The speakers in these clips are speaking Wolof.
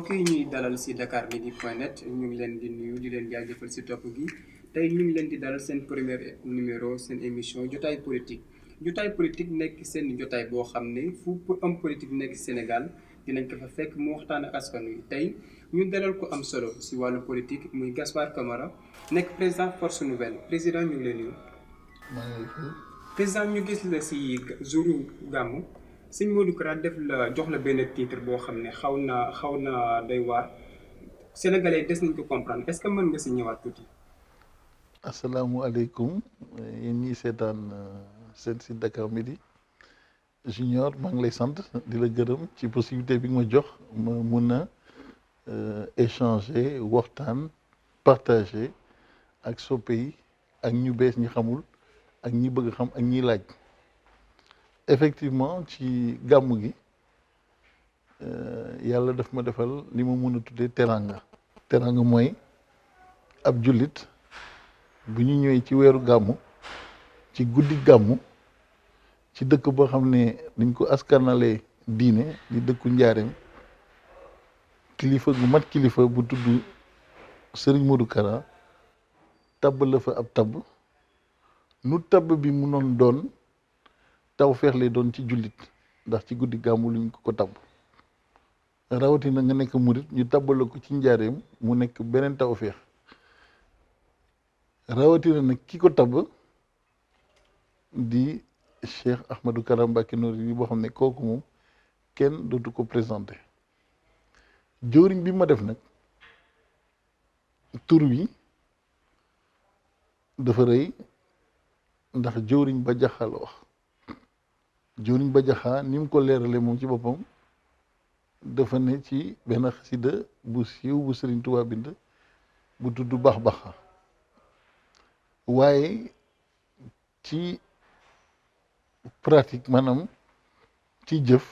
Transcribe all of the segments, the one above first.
mbokk yi ñuy dalal si dakarmidi.net ñu ngi leen di nuyu di leen jaajëfal si topp gi tey ñu ngi leen di dalal seen premier numéro seen émission jotaay politique nekk seen jotaay boo xam ne fu am politique nekk Sénégal dinañ ko fa fekk mu waxtaan ak askan wi tey ñu dalal ko am solo si wàllu politique muy Gaspard Camara nekk président Force Nouvelle président ñu ngi leen nuyu. président ñu gis la si jouru gàmmu sëñ Modou Kara def la jox la benn titre boo xam ne xaw na doy waar sénégalais des nañ ko comprendre est-ce que mën nga si ñëwaat tuuti. asalaamualeykum yéen ñii seetaan seen site Dakar Midi Junior maa ngi lay sant di la gërëm ci possibilité bi nga ma jox ma mun a échanger waxtaan partager ak soppe yi ak ñu bees ñi xamul ak ñi bëgg xam ak ñi laaj. effectivement ci gàmmu gi yàlla daf ma defal li ma mën a tuddee teranga mooy ab jullit bu ñu ñëwee ci weeru gàmmu ci guddi gàmmu ci dëkk boo xam ne dañ ko askanalee diine di dëkku njaareem kilifa gu mat kilifa bu tudd Serigne Modou Kara tabb la fa ab tabb nu tabb bi mu noon doon taw feex lay doon ci jullit ndax ci guddi gàmmu luñ ko tabb rawatina nga nekk murit ñu tabbala ko ci njaareem mu nekk beneen taw feex rawatina nag ki ko tabb di Cheikh Ahmadou Kara Mbacké Noreyni boo xam ne kooku moom kenn dootu ko présenté jëwriñ bi ma def nag tur wi dafa rëy ndax jëwriñ ba jaxal wax jëwriñ ba jaxaa ni mu ko leerale moom ci boppam dafa ne ci benn xasida bu siiw bu Sëriñ Tuubaa bind bu tudd bax baxa waaye ci pratique maanaam ci jëf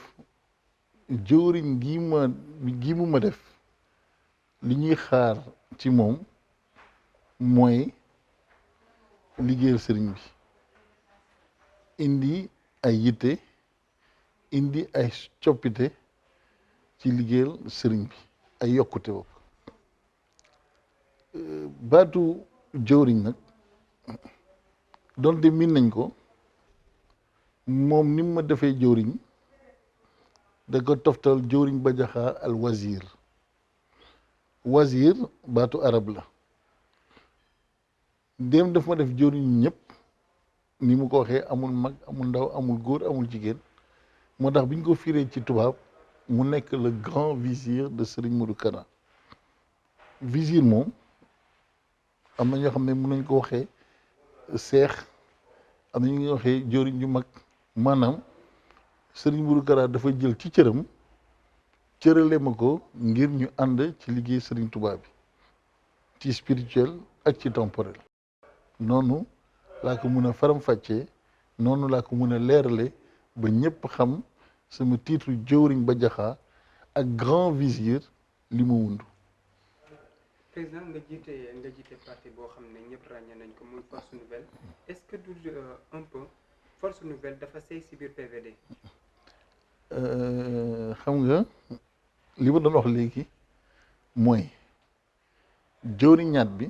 jëwriñ gi mu ma def li ñuy xaar ci moom mooy liggéeyal sëriñ bi indi ay yitte indi ay coppite ci liggéeyal sëriñ bi ay yokkute bopp baatu jëwriñ nag donte miin nañ ko moom ni ma defee jëwriñ da ko toftal jëwriñ ba jaxaa al wazir baatu arab la dem daf ma def jëwriñ ñëpp ni mu ko waxee amul mag amul ndaw amul góor amul jigéen moo tax bi ñu ko firee ci tubaab mu nekk le grand vizir de Serigne Modou Kara vizir moom am na ñoo xam ne mën nañ ko waxee seex am na ñu ngi waxee jëwriñ ju mag maanaam Serigne Modou Kara dafa jël ci cëram cërale ma ko ngir ñu ànd ci liggéey Serigne Touba bi ci spirituel ak ci temporel noonu laa ko mun a faram-fàccee noonu laa ko mun a leerale ba ñëpp xam sama titre jëwriñ ba jaxaa ak grand vizir li mu wundu. président nga jiite parti boo xam ne ñëpp ràññee nañ ko muy Force Nouvelle est-ce que du un peu Force Nouvelle dafa sey si biir PVD. xam nga li ma doon wax léegi mooy jëwriñaat bi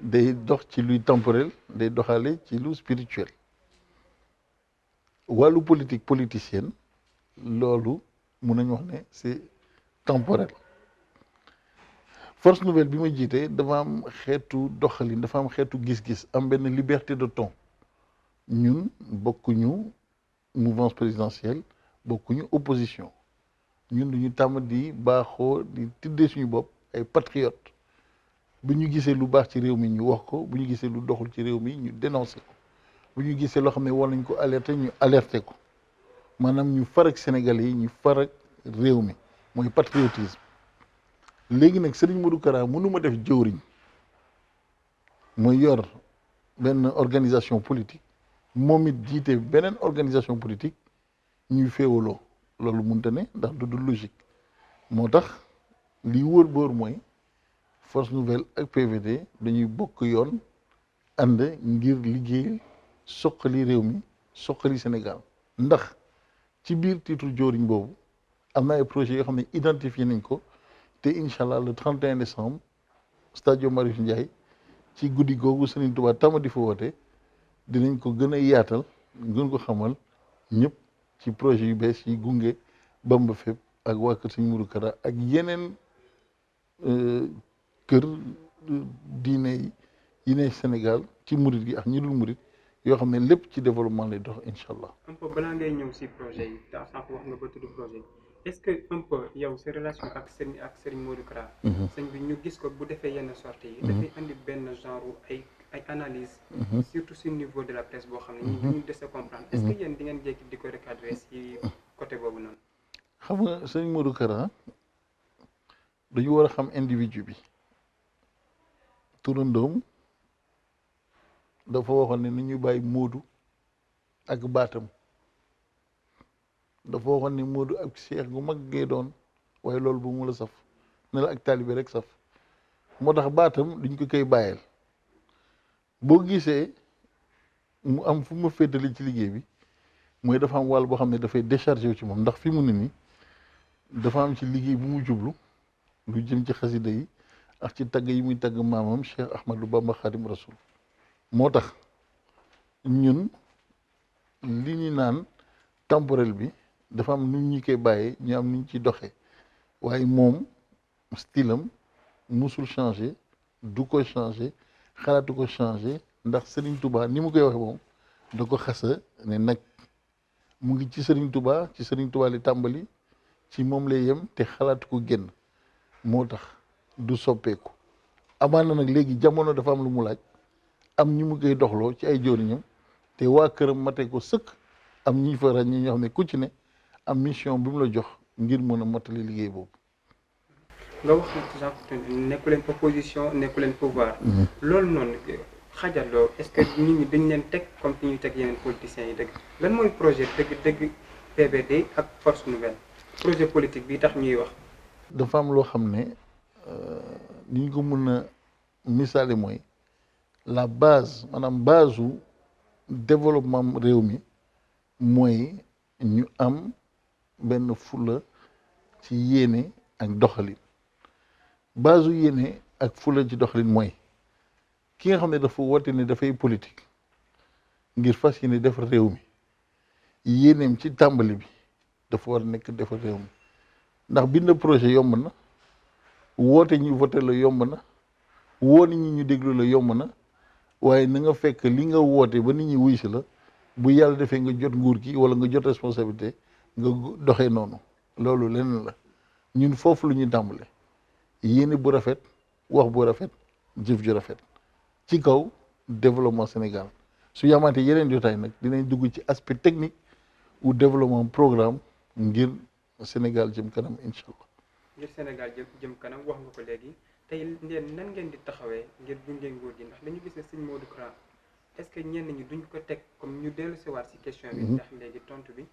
day dox ci luy temporel day doxale ci lu spirituel wàllu politicienne loolu mun nañu wax ne c'est temporel Force Nouvelle bi ma jiite dafa am xeetu doxalin dafa am xeetu gis-gis am benn liberté de ton ñun bokkuñu mouvance présidentielle bokkuñu opposition ñun duñu tàmm di baaxoo di tuddee suñu bopp ay patriotes bu ñu gisee lu baax ci réew mi ñu wax ko bu ñu gisee lu doxul ci réew mi ñu dénoncé ko bu ñu gisee loo xam ne war nañ ko alerter ñu alerter ko maanaam ñu far ak Sénégalais yi ñu far ak réew mi mooy patriotisme léegi nag Serigne Modou Kara mënuma def jëwriñ mooy yor benn organisation politique moom it jiite beneen organisation politique ñuy féewaloo loolu mënta ne ndax du logique moo tax li wóor boor mooy Force Nouvelle ak PVD dañuy bokk yoon ànd ngir liggéey soqali réew mi soqali Sénégal ndax ci biir titre jëwriñ boobu am na ay projets yoo xam ne identifié nañ ko te incha allah le 31 décembre stade Marius Ndiaye ci guddi googu Serigne Touba tama di fa woote dinañ ko gën a yaatal gën ko xamal ñëpp ci projet yu bees yi gunge Bamba fépp ak waa kër Serigne Modou Kara ak yeneen kër diine yi ne Sénégal ci murit gi ak ñi dul murit yoo xam ne lépp ci développement lay dox incha allah. un peu balaa ngay ñëw si projet yi te sànq wax nga ba tudd projet est-ce que un peu yow sa relation ak Serigne Modou Kara. sëñ bi ñu gis ko bu defee yenn sorties yi. dafay indi benn genre ay analyse surtout sur niveau de la presse boo xam ne ñu des a comprendre. est-ce que yéen di ngeen jékki di ko recadrer si côté boobu noonu. xam nga Serigne Modou Kara dañu war a xam individu bi turandoom dafa waxoon ne ni ñu bàyyi Modou ak baatam dafa waxoon ne Modou ak cheikh gu mag ngay doon waaye loolu bu mu la saf ne la ak taalibe rek saf moo tax baatam duñ ko koy bàyyeel boo gisee mu am fu ma féetali ci liggéey bi mooy dafa am wàll boo xam ne dafay déchargé wu ci moom ndax fi mu ne nii dafa am ci liggéey bu mu jublu lu jëm ci xasida yi ak ci tagg yi muy tagg maamam Cheikh Ahmadou Bamba Khadim Rasoul moo tax ñun li ñu naan temporel bi dafa am nu ñu koy bàyyee ñu am nu ñu ciy doxee waaye moom stylam musul changé du ko changé xalaatu ko changé ndax Serigne Touba ni mu koy waxee moom da ko xasa ne nag mu ngi ci Serigne Touba li tàmbali ci moom lay yem te xalaatu ko génn moo tax du soppeeku amaan na nag léegi jamono dafa am lu mu laaj am ñi mu koy doxloo ci ay joriñam te waa këram mate ko sëkk am ñi fa ràññi ñoo xam ne ku ci ne am mission bi mu la jox ngir mën a mottali liggéey boobu. nga wax nekku leen opposition nekku leen pouvoir. loolu noonu xajaloo est-ce que nit ñi dañ leen teg comme fi ñuy teg yeneen politiciens yi dëgg lan mooy projet dëgg PBD ak force nouvelle projet politique bi tax ñuy wax. dafa am loo xam ne ni ñu ko mën a misaale mooy la base maanaam base u développement réew mi mooy ñu am benn fula ci yéene ak doxalin base u yéene ak fula ci doxalin mooy ki nga xam ne dafa woote ne dafay politique ngir fas yéene defar réew mi yéeneem ci tàmbali bi dafa war a nekk defar réew mi ndax bind projet yomb na woote ñu voté la yomb na woo nit ñi ñu déglu la yomb na waaye na nga fekk li nga woote ba nit ñi wuy si la bu yàlla defee nga jot nguur gi wala nga jot responsabilité nga doxee noonu loolu leneen la ñun foofu lu ñuy tàmbale yéene bu rafet wax bu rafet jëf ju rafet ci kaw développement Sénégal su yamaatee yeneen jotaay nag dinañ dugg ci aspect technique ou développement programme ngir Sénégal jëm kanam incha allah. ngir Sénégal jëm kanam wax nga ko léegi tey nan ngeen di taxawee ngir gunge nguur gi ndax dañu gis ne sëñ Modou Kara est-ce que ñenn ñi duñ ko teg comme ñu dellu si waat si question bi. ndax léegi tontu bi.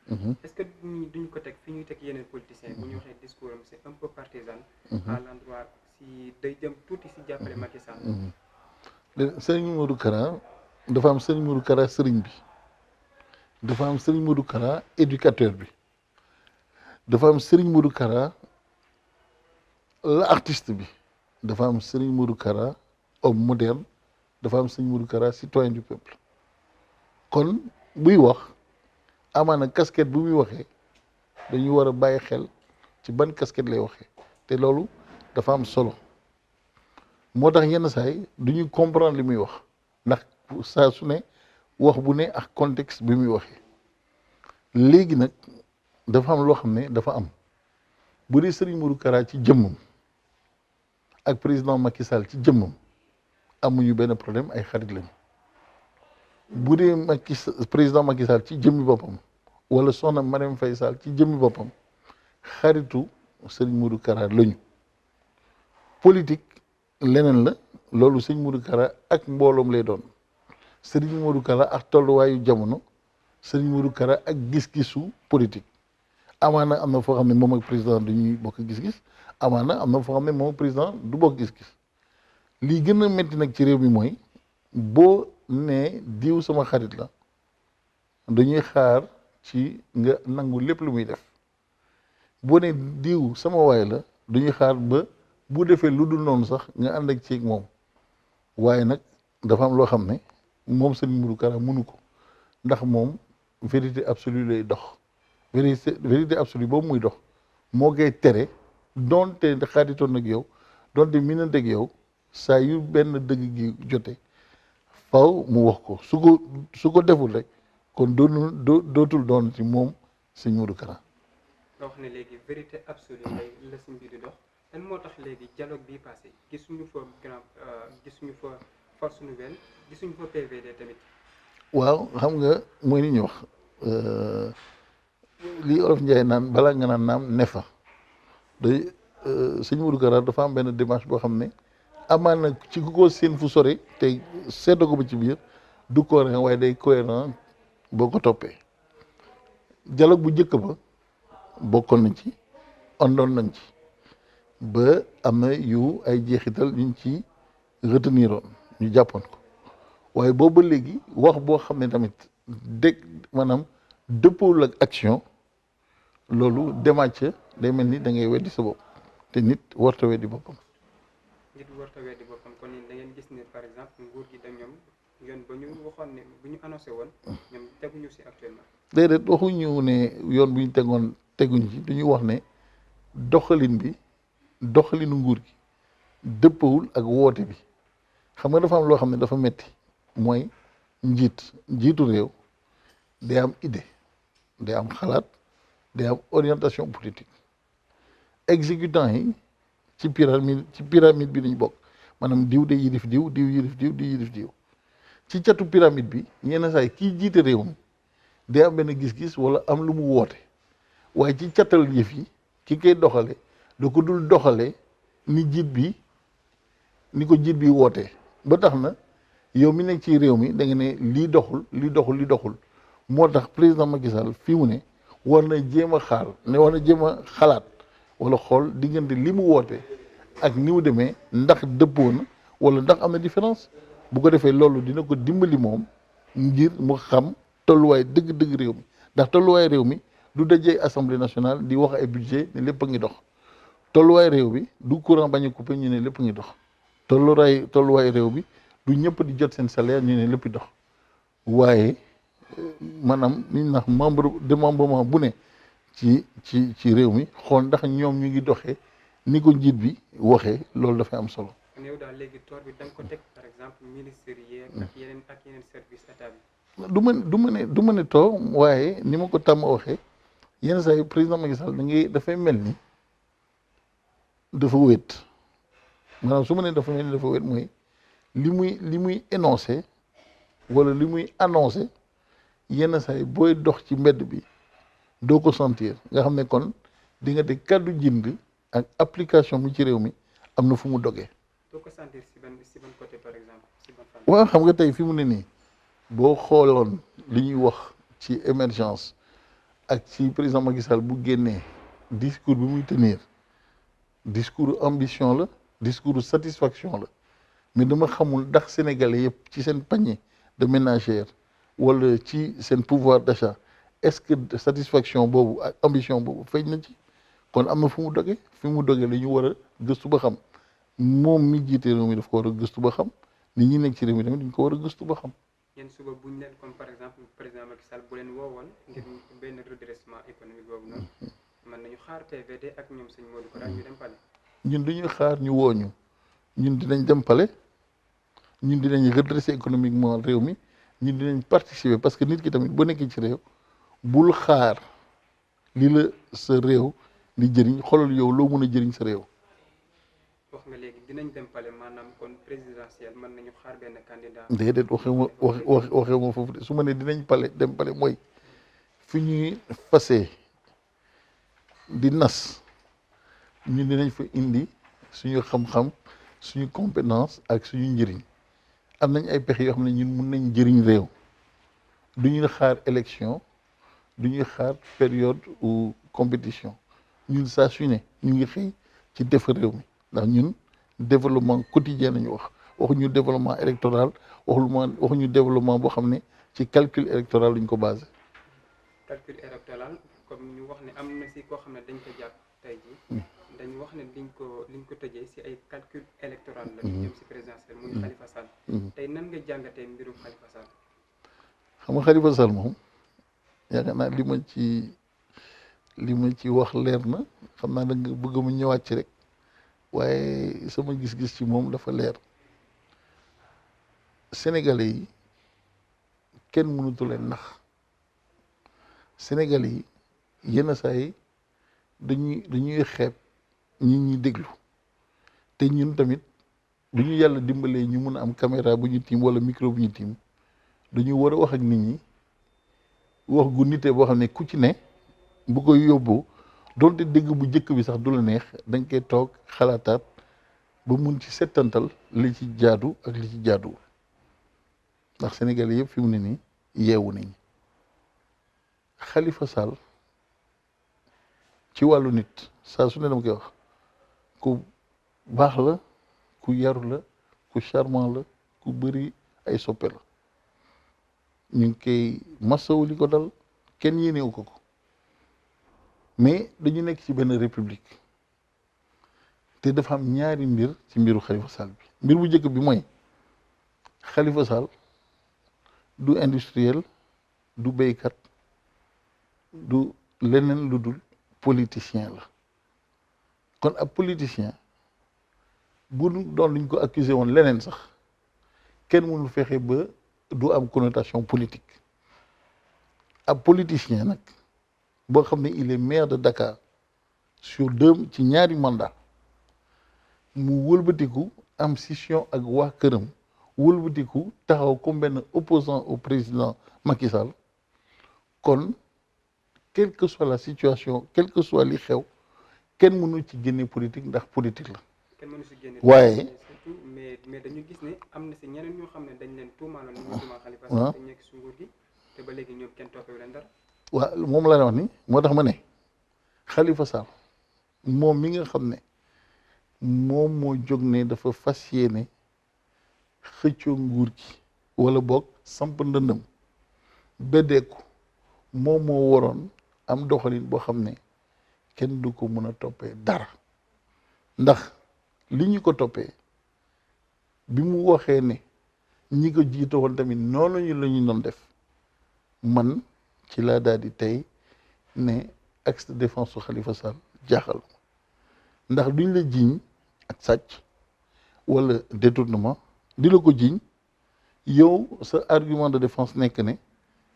est-ce que ñi duñ ko teg fi ñuy teg yeneen politiciens bu ñu waxee discours am c'est un peu partisan. à l'endroit si day jëm tuuti si jàppale Macky Sall. sëñ Modou Kara dafa am sëñ Modou Kara sëriñ bi dafa am sëñ Modou Kara éducateur bi. dafa am Serigne Modou Kara la artiste bi dafa am Serigne Modou Kara homme moderne dafa am Serigne Modou Kara citoyen du peuple kon buy wax amaana casquette bu muy waxee dañu war a bàyyi xel ci ban casquette lay waxee te loolu dafa am solo moo tax yenn saay duñu comprendre li muy wax ndax saa su ne wax bu ne ak contexte bi muy waxee léegi nag dafa am loo xam ne dafa am bu dee Serigne Modou Kara ci jëmmam ak président Macky Sall ci jëmmam amuñu benn problème ay xarit lañu bu dee président Macky Sall ci jëmmi boppam wala soxna Marème Faye Sall ci jëmmi boppam xaritu Serigne Modou Kara lañu politique leneen la loolu Serigne Modou Kara ak mbooloom lay doon Serigne Modou Kara ak tolluwaayu jamono Serigne Modou Kara ak gis-gisu politique amaana am na foo xam ne moom ak président dañuy bokk gis-gis amaana am na foo xam ne moom ak président du bokk gis-gis lii gën a métti nag ci réew mi mooy boo nee diw sama xarit la dañuy xaar ci nga nangu lépp lu muy def boo ne diw sama waay la duñu xaar ba bu defee lu dul noonu sax nga ànd ak ci moom waaye nag dafa am loo xam ne moom Serigne Modou Kara mënu ko ndax moom vérité absolue lay dox vérité absolue boobu muy dox moo koy tere doonte xaaritoon nag yow doonte minante ak yow saa yu benn dëgg gi jote faw mu wax ko su ko deful rek kon dootul doon ci moom Serigne Modou Kara. nga wax ne léegi vérité absolue la si mbir di dox lan moo tax léegi dialogue bii passé gisuñu fa force nouvelle gisuñu fa PVD tamit. waaw xam nga mooy ni ñu wax lii olof Njaay naan balaa nga naan naam ne fa day sëñ Modou Kara dafa am benn démarche boo xam ne amaan na ci ku ko seen fu sore te seetoo ko ba ci biir du cohérent waaye day cohérent boo ko toppee dialogue bu njëkk ba bokkoon nañ ci àndoon nañ ci ba am na yu ay jeexital yuñ ci retenir oon ñu jàppoon ko waaye boobu ba léegi wax boo xam ne tamit maanaam dëppoowul ak action loolu démarche day mel ni da ngay weddi sa bopp te nit warta weddi boppam. nit warta weddi boppam kon da ngeen gis ne par exemple nguur gi da ñoom yoon ba ñu waxoon ne bu ñu annoncé woon ñoom teguñu si actuellement. déedéet waxuñu ne yoon bu ñu teguñ ci dañuy wax ne doxalinu nguur gi dëppawul ak woote bi xam nga dafa am loo xam ne dafa metti mooy njiitu réew day am idée day am xalaat day am orientation politique exécutant yi ci pyramide bi lañu bokk maanaam diw de yilif diw yilif diw yilif diw ci catu pyramide bi yenn saa yi kii jiite réew mi day am benn gis-gis wala am lu mu woote waaye ci catal yëf yi ki koy doxale da ko dul doxale ni ko jiit bi wootee ba tax na yow mi nekk ci réew mi da nga ne lii doxul moo tax président Macky Sall fii mu ne war na jéem a xalaat wala xool diggante li mu woote ak ni mu demee ndax dëppoo na wala ndax am na différence bu ko defee loolu dina ko dimbali moom ngir mu xam tolluwaay dëgg-dëgg réew mi ndax tolluwaay réew mi du dajee assemblée nationale di wax ay budget ne lépp a ngi dox tolluwaay réew bi du courant bañ a coupé ñu ne lépp a ngi dox tolluwaay réew bi du ñëpp di jot seen salaire ñu ne lépp dox waaye maanaam li ñu naan démembrement bu ne ci réew mi xool ndax ñoom ñu ngi doxee ni ko njiit bi waxee loolu dafay am solo. kon yow daal léegi toor bi da nga ko teg par exemple ministère yi ak yeneen service état bi. du ma ne too waaye ni ma ko tàmm waxee yenn saa yi président Macky Sall dafay mel ni dafa wéet maanaam su ma nee dafa mel ni dafa wéet mooy li muy énoncé wala li muy annoncé yenn saa yi booy dox ci mbedd bi doo ko sentir nga xam ne kon di nga te kàddu jind ak application bi ci réew mi am na fu mu dogee. doo ko sentir si ban côté par exemple si ban fan. waaw xam nga tey fi mu ne nii boo xooloon li ñuy wax ci émergence ak ci président Macky Sall bu génnee discours bi muy tenir discours ambition la discours satisfaction la mais dama xamul ndax sénégalais yëpp ci seen panier de ménagère wala ci seen pouvoir d'achat est-ce que satisfaction boobu ak ambition boobu feeñ na ci kon am na fu mu doge fi mu doge la ñu war a gëstu ba xam moom mi jiite réew mi daf ko war a gëstu ba xam nit ñi nekk ci réew mi tamit dañ ko war a gëstu ba xam. yéen suba bu ñu leen comme par exemple président Macky Sall bu leen woowoon ngir benn redressement économique boobu noonu mën nañu xaar PVD ak ñoom sëñ Modou Kara ñu dem Palais. ñun duñuy xaar ñu woo ñu ñun dinañ dem Palais ñun dinañ redresser économiquement réew mi ñun dinañ participer parce que nit ki tamit boo nekkee ci réew bul xaar li la sa réew di jëriñ xoolal yow loo mën a jëriñ sa réew. wax nga léegi dinañ dem Palais maanaam kon présidentiel mën nañu xaar benn candidat. déedéet waxee ma foofu de su ma nee dinañ dem Palais mooy fi ñuy fasee di nas ñun dinañ fa indi suñu xam-xam suñu compétence ak suñu njëriñ am nañ ay pexe yoo xam ne ñun mun nañ jëriñ réew du ñuy xaar élection du ñuy xaar période ou compétition ñun saa su ne ñu ngi xëy ci defar réew mi ndax ñun développement quotidien nañu waxuñu développement électoral waxuñu développement boo xam ne ci calcul électoral lañ ko basé. calcul électoral comme ñu wax ne am na si koo xam ne dañ ko jàpp tey jii dañ wax ne liñ ko tëjee si ay calcul électoral la ñu jëm si présidentiel muy Khalifa Sall tey nan nga jàngatee mbirum Khalifa Sall. xam nga Khalifa Sall moom yaakaar naa li ma ci wax leer na xam naa da nga bëgg mu ñëwaat ci rek waaye sama gis-gis ci moom dafa leer Sénégalais yi kenn mënutu leen nax Sénégalais yi yenn saa yi dañuy xeeb ñi déglu te ñun tamit du ñu yàlla dimbalee ñu mun a am caméra bu ñu tiim wala micro bu ñu tiim dañu war a wax ak nit ñi wax gu nite boo xam ne ku ci ne bu koy yóbbu doonte dégg bu njëkk bi sax du la neex dañ koy toog xalaataat ba mun ci settantal li ci jaadu ak li ci jaaduwul ndax Sénégalais yëpp fi mu ne nii yeewu nañ Khalifa Sall ci wàllu nit saa su ne dama koy wax ku baax la ku yaru la ku charmant la ku bëri ay soppe la ñu ngi koy masawu li ko dal kenn yéenewu ko mais dañu nekk ci benn république te dafa am ñaari mbir ci mbiru Khalifa Sall bi mbir bu njëkk bi mooy Khalifa Sall du industriel du béykat du leneen lu dul politicien la kon ab politicien bu doon luñ ko accusé woon leneen sax kenn mënul fexe ba du am connotation politique ab politicien nag boo xam ne il est maire de Dakar sur ci ñaari mandat mu wëlbatiku am scission ak waa këram wëlbatiku taxaw comme benn opposant au président Macky Sall kon quelle que soit la situation quel que soit li xew kenn mënu ci génne politique ndax politique la. kenn mënu si génne waaye surtout mais dañu gis ne am na si ñeneen ñoo xam ne dañ leen tuumaaloon ñu tuumaal Khalifa Sall te nekk si nguur gi te ba léegi ñoom kenn toppewu leen dara. waaw moom laa wax ni moo tax ma ne Khalifa Sall moom mi nga xam ne moom moo jóg ne dafa fas yéene xëccoo nguur gi wala boog samp ndëndëm beddeeku moom moo waroon am doxalin boo xam ne kenn du ko mën a toppee dara ndax li ñu ko toppee bi mu waxee ne ñi ko jiite woon tamit noonu la ñu doon def man ci laa daal di tey ne axe de défense su Khalifa Sall jaaxal ndax duñ la jiiñ ak sàcc wala détournement di la ko jiiñ yow sa argument de défense nekk ne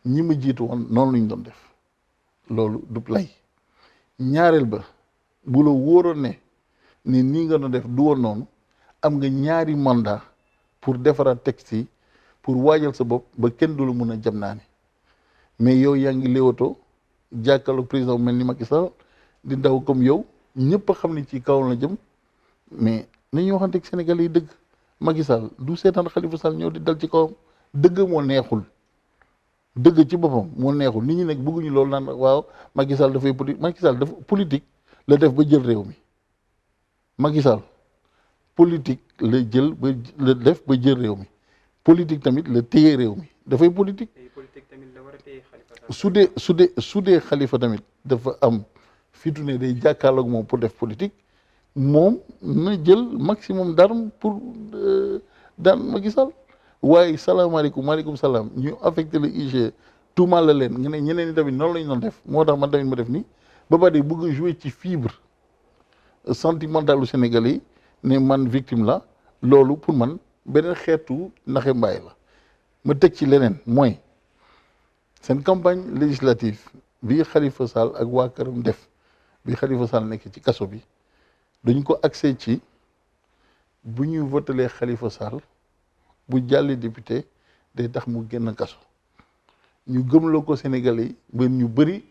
ñi ma jiitu woon noonu la ñu doon def loolu du lay ñaareel ba bu la wóoroon ne nii nga doon def du woon noonu am nga ñaari mandat pour defaraat texte yi pour waajal sa bopp ba kenn du la mun a jam naa ne mais yow yaa ngi léewatoo jàkkaarloog président bu mel ni Macky Sall di daw comme yow ñëpp a xam ne ci kaw la jëm mais nañu waxante ak Sénégal yi dëgg Macky Sall du seetaan Khalifa Sall ñëw di dal ci kawam dëgg moo neexul dëgg ci boppam moo neexul nit ñi nag bëgguñu loolu naan waaw Macky Sall dafay politique Macky Sall dafa politique la def ba jël réew mi Macky Sall politique la jël ba la def ba jël réew mi politique tamit la téye réew mi dafay politique. su dee Khalifa tamit dafa am fitu ne day jàkkaarloog moom pour def politique moom na jël maximum d'armes pour daan Macky Sall waaye salaamaaleykum maaleykum salaam ñu affecté le IG tuumaal la leen nga ne ñeneen ñi tamit noonu la ñu doon def moo tax man tamit ma def nii ba pare bëgg a jouer ci fibre sentimentale u Sénégalais yi ne man victime la loolu pour man beneen xeetu naxe mbaay la ma teg ci leneen mooy seen campagne législative bi Khalifa Sall ak waa këram def bi Khalifa Sall nekk ci kaso bi dañ ko accès ci bu ñuy votelee Khalifa Sall bu jàllee député day tax mu génn kaso ñu gëmloo ko Sénégalais yi ba ñu bëri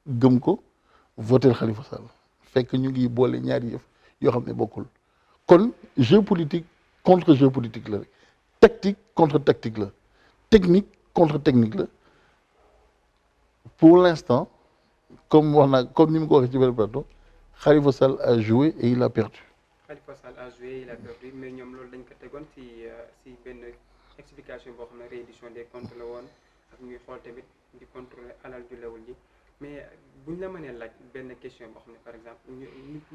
gëm ko votel Khalifa Sall fekk ñu ngi boole ñaari yëf yoo xam ne bokkul kon jeu politique contre jeu politique la rek tactique contre tactique la technique contre technique la pour l'instant comme wax naa comme ni mu ko waxee ci benn plateau Khalifa Sall a joué et il a perdu. Khalifa Sall a joué il a perdu mais ñoom loolu dañ ko tegoon si benn explication boo xam ne réédition des comptes la woon ak ñuy xool tamit di contrôler alal ju lewul ji mais buñ la mënee laaj benn question boo xam ne par exemple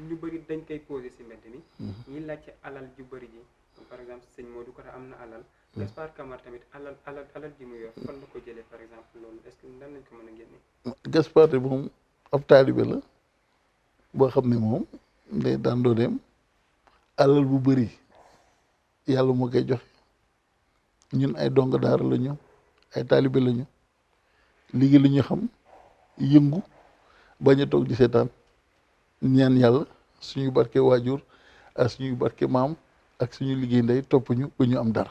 ñu bëri dañ koy posé si mbedd mi ñi laaj ci alal ju bëri ji comme par exemple sëñ Modou Kara am na alal Gaspard Camara tamit alal ji mu yor fan la ko jëlee par exemple loolu est-ce que nan lañ ko mën a génne. Gaspard de moom ab taalibe la boo xam ne moom day daan dooleem alal bu bëri yàlla moo koy joxe ñun ay dongo daara la ñu ay taalibe la ñu liggéey lu ñu xam yëngu bañ a toog di seetaan ñaan yàlla suñu barke waajur ak suñu barke maam ak suñu liggéey ndey topp ñu ba ñu am dara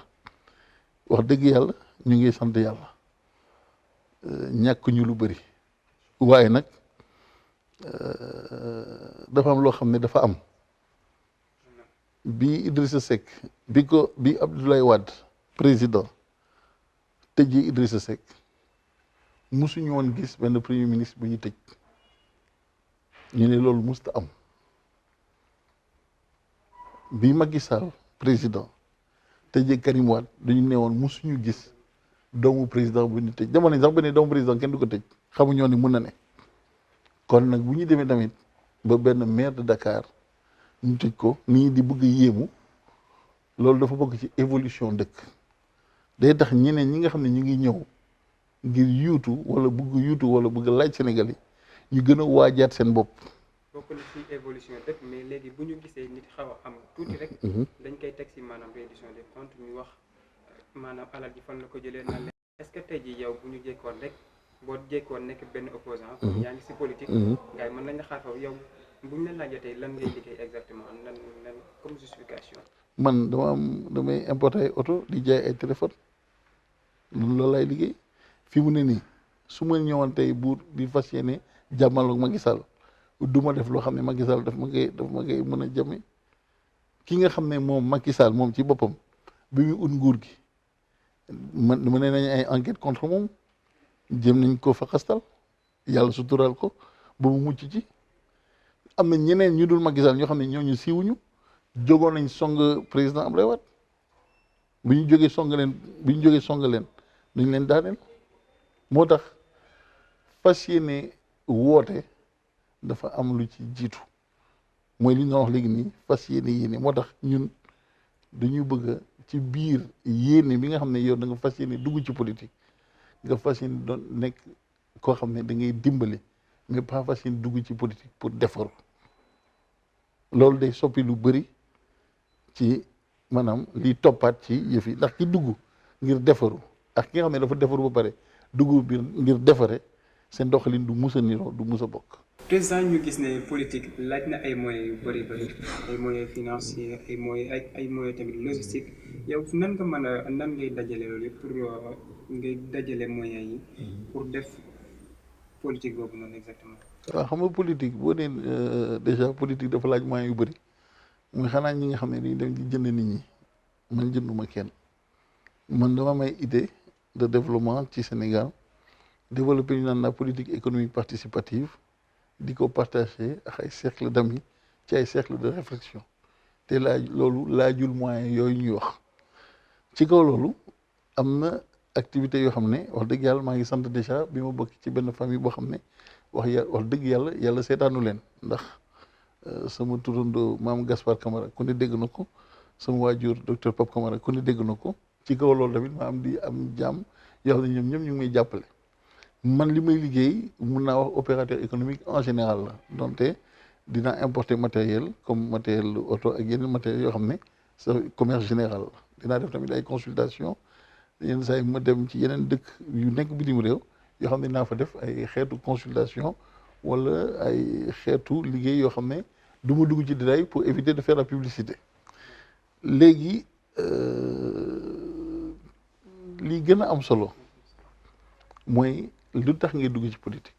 wax dëgg yàlla ñu ngi sant yàlla ñàkk ñu lu bëri waaye nag dafa am loo xam ne dafa am bi Idrissa Seck bi Abdoulaye Wade président tëjee Idrissa Seck musuñu woon gis benn premier ministre bu ñu tëj ñu ne loolu musta am bi Macky Sall président tëjee Karim Wade dañu ne woon musuñu gis doomu président bu ñu tëj jamono sax ba ne doomu président kenn du ko tëj xamuñoo ni mun na ne kon nag bu ñu demee tamit ba benn maire de Dakar ñu tëj ko nii di bëgg yéemu loolu dafa bokk ci évolution dëkk day tax ñeneen ñi nga xam ne ñu ngi ñëw ngir yuutu wala bëgg laaj Sénégal yi ñu gën a waajaat seen bopp. bokk na ci évolution dëkk mais léegi bu ñu gisee nit xaw a am tuuti rek. dañ koy teg ci maanaam reddition des comptes ñu wax maanaam alal ji fan la ko jëlee nan la. est-ce que tey jii yow bu ñu jékkoon rek boo jékkoon nekk benn opposant yaa ngi ci politique. gars yi mën nañ la xaar foofu yow bu ñu la laajatee lan ngay liggéey exactement lan comme justification. man damay importer ay oto di jaay ay téléphone loolu lay liggéey fi mu ne nii su ma ñëwoon tey buur di fas yéene jàmmal ak Macky Sall du ma def loo xam ne Macky Sall daf ma koy mën a jàmme ki nga xam ne moom Macky Sall moom ci boppam bi muy ut nguur gi man ne nañ ay enquête contre moom jëm nañ ko fa xastal yàlla suturaal ko ba mu mucc ci am na ñeneen ñu dul Macky Sall ñoo xam ne ñooñu siiwuñu jógoon nañ song président Abdoulaye Wade bu ñu jógee song leen dañ leen daaneel moo tax fas yéene woote dafa am lu ci jiitu mooy li ñu doon wax léegi nii fas yéene moo tax ñun dañuy bëgg ci biir yéene bi nga xam ne yow da nga fas yéene dugg ci politique nga fas yéene doon nekk koo xam ne da ngay dimbali mais pas fas yéene dugg ci politique pour defaru loolu day soppi lu bëri ci maanaam liy toppaat ci yëf yi ndax ki dugg ngir defaru ak ki nga xam ne dafa defaru ba pare dugg bi ngir defare seen doxalin du mus a niroo du mus a bokk. président ñu gis ne politique laaj na ay moyens yu bëri ay moyens financiers ay moyens tamit logistique yow nan ngay dajale loolu yëpp pour ngay dajale moyens yi pour def politique boobu noonu exactement. waaw xam nga politique boo nee déjà politique dafa laaj moyens yu bëri muy xanaa ñi nga xam ne dañuy dem di jënd nit ñi man jënduma kenn man dama may idée de développement ci Sénégal développer ñu naan la politique économique participative di ko partager ak ay cercle d'amis ci ay cercle de réflexion te loolu laajul moyens yooyu ñuy wax ci kaw loolu am na activités yoo xam ne wax dëgg yàlla maa ngi sant déjà bi ma bokk ci benn famille boo xam ne wax dëgg yàlla seetaanu leen ndax sama turando maam Gaspard Camara ku ne dégg na ko sama waajur docteur Pape Camara ku ne dégg na ko ci kaw loolu tamit ma am jàmm yoo xam ne ñoom ñëpp ñu ngi may jàppale man li may liggéey mun naa wax opérateur économique en général la donte dinaa importer matériel comme matériel auto ak yeneen matériel yoo xam ne sa commerce général la dinaa def tamit ay consultation yenn saa yi ma dem ci yeneen dëkk yu nekk bitim réew yoo xam ne dinaa fa def ay xeetu consultation wala ay xeetu liggéey yoo xam ne du ma dugg ci détail pour éviter de faire la publicité léegi li gën a am solo mooy lu tax ngay dugg ci politique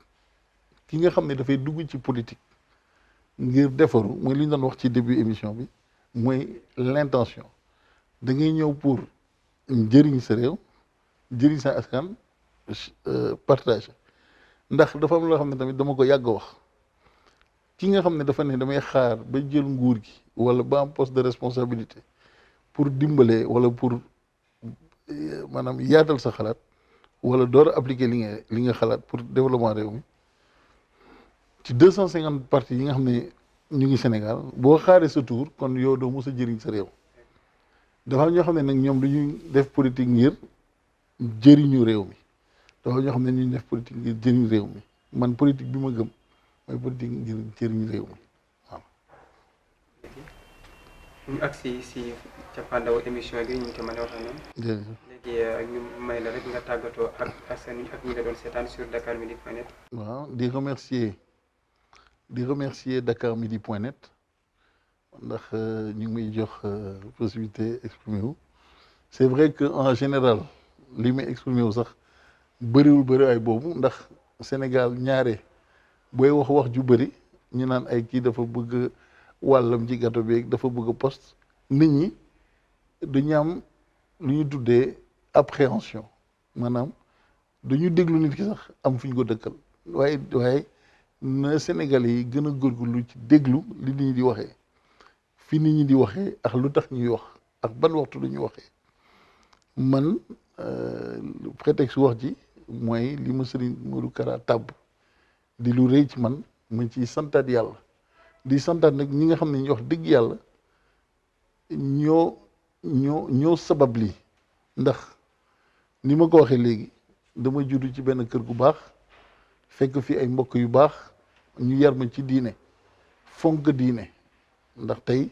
ki nga xam ne dafay dugg ci politique ngir defaru mooy li ñu doon wax ci début émission bi mooy l'intention da ngay ñëw pour njëriñ sa réew njëriñ sa askan partage ndax dafa am loo xam ne tamit dama ko yàgg wax ki nga xam ne dafa ne damay xaar ba jël nguur gi wala ba am poste de responsabilité pour dimbale wala pour maanaam yaatal sa xalaat wala door a appliquer li nga xalaat pour développement réew mi ci 250 partis yi nga xam ne ñu ngi Sénégal boo xaaree sa tour kon yow doo mos a jëriñ sa réew dafa am ñoo xam ne nag ñoom dañuy def politique ngir jëriñu réew mi dafa am ñoo xam ne ñu def politique ngir jëriñ réew mi man politique bi ma gëm mooy politique ngir jëriñ réew mi waaw. ñu agsi si cappaandawu émission bi ñu ngi ko mën a waxee noonu. jërëjëf léegi ñu may la rek nga tàggatoo ak askan wi ak ñi nga doon seetaan sur dakarmidi.net. waaw di remercier dakarmidi.net ndax ñu ngi may jox possibilité exprimer wu c'est vrai que en général li may exprimer wu sax bëri ay boobu ndax Sénégal ñaare booy wax ju bëri ñu naan ay kii dafa bëgg wàllam ci gâteau bi dafa bëgg poste nit ñi dañu am lu ñu tuddee appréhension maanaam dañu déglu nit ki sax am fu ñu ko dëkkal waaye na Sénégalais yi gën a góorgóorlu ci déglu li nit ñi di waxee fi nit ñi di waxee ak lu tax ñuy wax ak ban waxtu la ñuy waxee man prétexte wax ji mooy li ma Serigne Modou Kara tàbb di lu rëy ci man ma ciy santaat yàlla di santaat nag ñi nga xam ne ñu wax dëgg yàlla ñoo sabab lii ndax ni ma ko waxee léegi dama juddu ci benn kër gu baax fekk fi ay mbokk yu baax ñu yar ma ci diine fonk diine ndax tey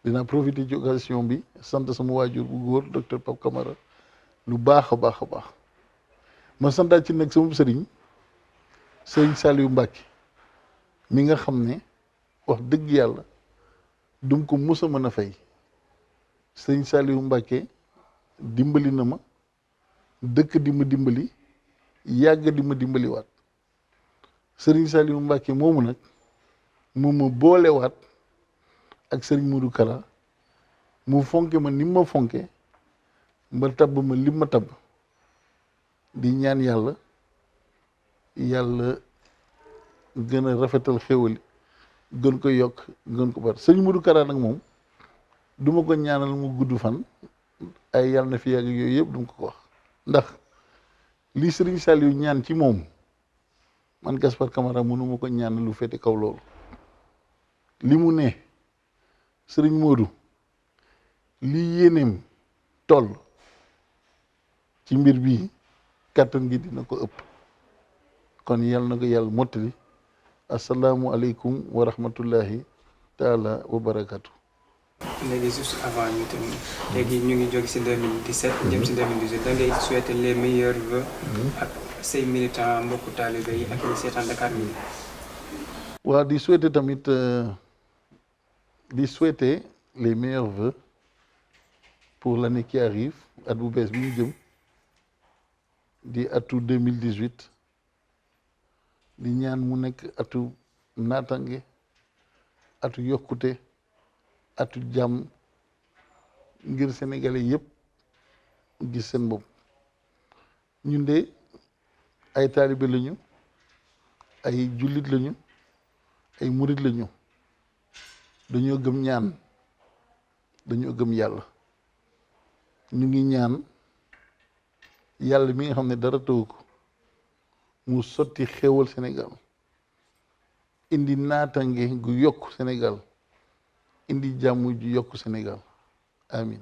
dinaa profiter ci occasion bi sant sama waajur bu góor docteur Pape Camara lu baax a baax ma santaat ci nag sama sëriñ Saliou Mbacke mi nga xam ne wax dëgg yàlla dum ko mus a mën a fay sëriñ Saliou Mbacke dimbali na ma dëkk di ma dimbali yàgg di ma dimbaliwaat sëriñ Saliou Mbacke moomu nag moom ma boolewaat ak sëriñ Modou Kara mu fonke ma ni ma fonke ba tabb ma lim ma tabb di ñaan yàlla gën a rafetal xéwali gën ko yokk gën ko bar sëriñ Modou Kara nag moom duma ko ñaanal mu gudd fan ay yàlla na fi yàgg yooyu yëpp duma ko wax ndax li sëriñ Saliou ñaan ci moom man Gaspard Camara mënuma ko ñaan lu féete kaw loolu li mu ne sëriñ Modou li yéeneem toll ci mbir bii kàttan gi dina ko ëpp kon yàlla na ko yàlla mottali asalaamualeykum wa rahmatullahi taala wa barakatu. léegi juste avant ñu tamit léegi ñu ngi jóge si 2017 jëm si 2018 da ngay souhaiter les meilleurs vœux ak say militants mbokku taalibe yi ak ñi seetaan Dakar Midi. waaw di souhaiter tamit les meilleurs vœux pour l'année qui arrive at bu bees bi ñu jëm di atu 2018 di ñaan mu nekk atu naatange atu yokkute atu jàmm ngir sénégalais yëpp gis seen bopp ñun de ay taalibe lañu ay jullit lañu ay murit lañu dañoo gëm ñaan dañoo gëm yàlla ñu ngi ñaan yàlla mi nga xam ne dara taw ko mu sotti xéewal Sénégal indi naatange gu yokk Sénégal indi jàmm ju yokk Sénégal amin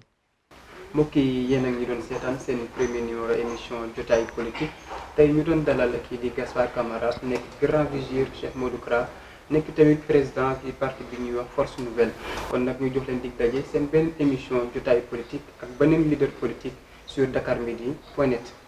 mbokk yi yéen a ngi doon seetaan seen premier numéro émission jotaay politique tey ñu doon dalal kii di Gaspard Camara nekk grand vigier Cheikh Modou Kara nekk tamit président du parti bi ñuy wax Force Nouvelle kon nag ñu jox leen dig daje seen benn émission jotaay politique ak beneen leader politique sur dakarmidi.net.